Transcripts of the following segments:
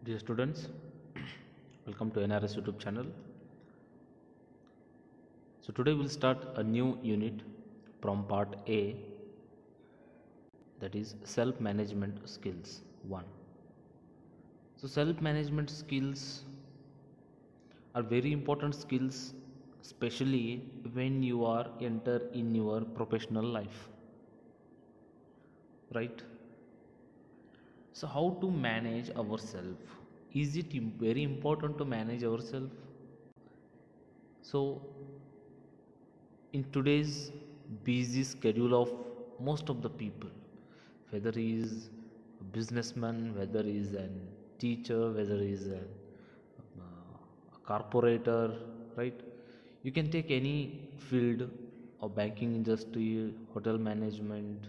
Dear students, welcome to NRS YouTube channel. So today we'll start a new unit from part A, that is self-management skills 1. So self-management skills are very important skills, especially when you are enter in your professional life, right? So how to manage ourselves? Is it very important to manage ourselves? So in today's busy schedule of most of the people, whether he is a businessman, whether he is a teacher, whether he is a corporator, right? You can take any field of banking industry, hotel management.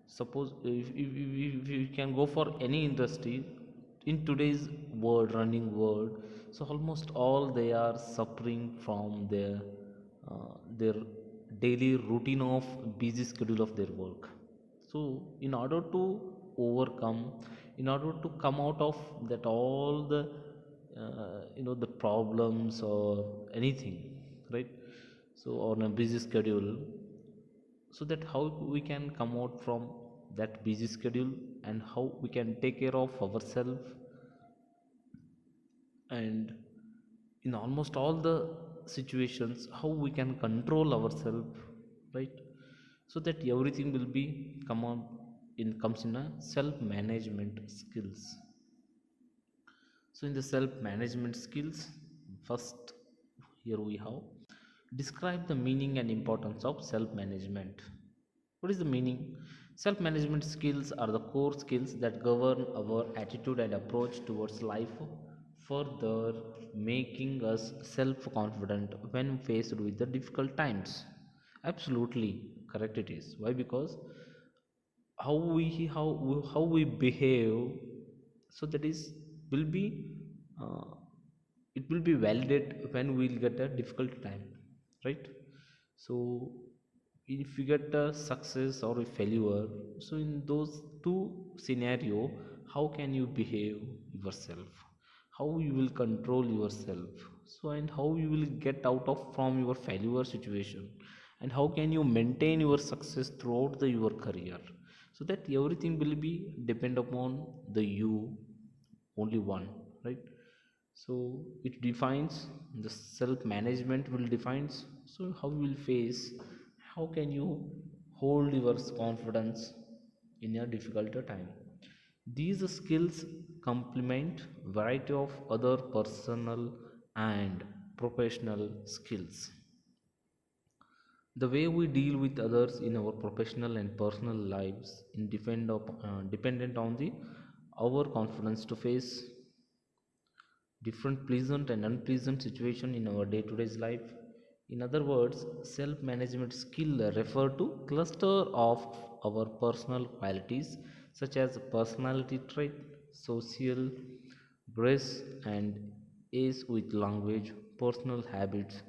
Suppose if you can go for any industry in today's world, running world, so almost all they are suffering from their daily routine of busy schedule of their work. So in order to overcome, in order to come out of that all the the problems or anything, right? So on a busy schedule, so that how we can come out from that busy schedule and how we can take care of ourselves, and in almost all the situations how we can control ourselves, right? So that everything will be come on in comes in a self management skills. So in the self management skills, first, here we have, describe the meaning and importance of self management. What is the meaning? Self management skills are the core skills that govern our attitude and approach towards life, further making us self confident when faced with the difficult times. Absolutely correct it is. Why? Because how we behave, so that is will be uh, it will be valid when we'll get a difficult time, right? So if you get a success or a failure, so in those two scenario, how can you behave yourself, how you will control yourself, so and how you will get out of from your failure situation, and how can you maintain your success throughout your career, so that everything will be depend upon the you only one, right? So it defines the self management will defines, so how you will face, how can you hold your confidence in a difficult time. These skills complement variety of other personal and professional skills. The way we deal with others in our professional and personal lives in dependent on the our confidence to face different pleasant and unpleasant situation in our day-to-day life. In other words, self-management skill refer to cluster of our personal qualities such as personality trait, social grace and ace with language, personal habits,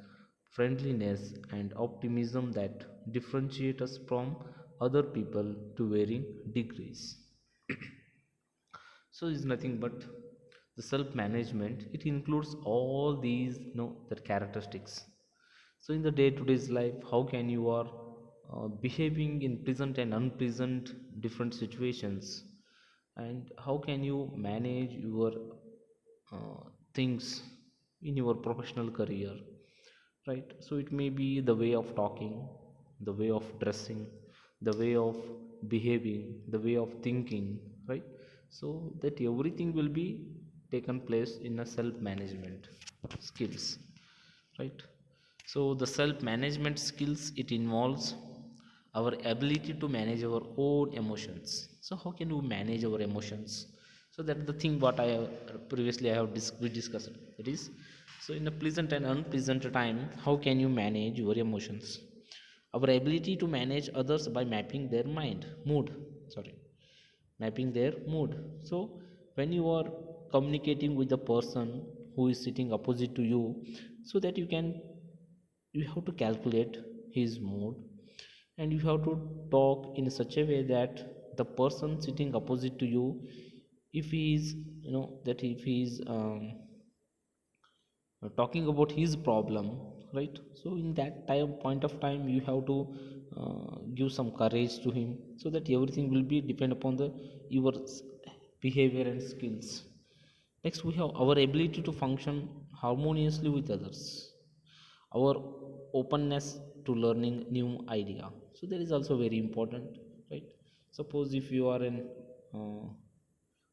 friendliness and optimism that differentiate us from other people to varying degrees. So it's nothing but the self management, it includes all these the characteristics. So in the day to day's life, how can you are behaving in present and unpleasant different situations, and how can you manage your uh, things in your professional career, right? So it may be the way of talking, the way of dressing, the way of behaving, the way of thinking, right? So that everything will be taken place in a self management skills, right? So the self management skills, it involves our ability to manage our own emotions. So how can we manage our emotions? So that the thing what I have previously I have we discussed, it is, so in a pleasant and unpleasant time, how can you manage your emotions? Our ability to manage others by mapping their mind mood, sorry, mapping their mood. So when you are communicating with the person who is sitting opposite to you, so that you have to calculate his mood, and you have to talk in such a way that the person sitting opposite to you, if he is, that if he is talking about his problem, right? So in that time point of time you have to give some courage to him, so that everything will be depend upon the your behavior and skills. Next, we have our ability to function harmoniously with others, our openness to learning new idea. So that is also very important, right? Suppose if you are in uh,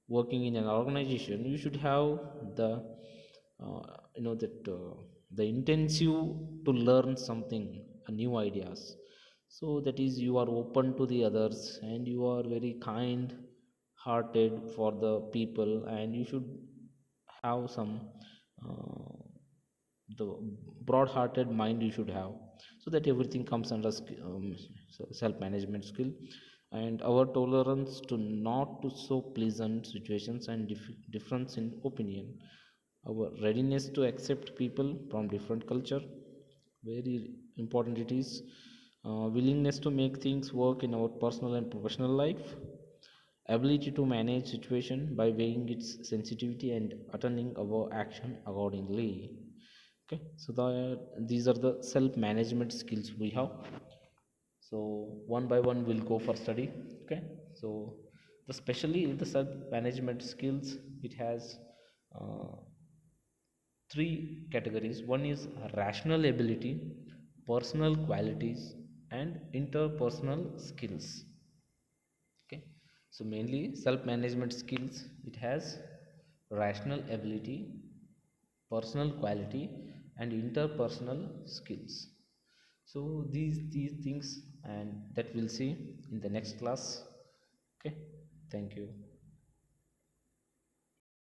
working in an organization, you should have the that the intensive to learn something, new ideas. So that is, you are open to the others and you are very kind hearted for the people, and you should have some uh, the broad hearted mind you should have, so that everything comes under self management skill. And our tolerance to not to so pleasant situations and difference in opinion, our readiness to accept people from different culture, very important it is. Willingness to make things work in our personal and professional life, ability to manage situation by weighing its sensitivity and attending our action accordingly. Okay, so these are the self management skills we have. So one by one we'll go for study. Okay, so especially the self management skills, it has uh, three categories. One is rational ability, personal qualities, and interpersonal skills. Okay, so mainly self management skills, it has rational ability, personal quality, and interpersonal skills. So these things, and that we'll see in the next class. Okay, thank you.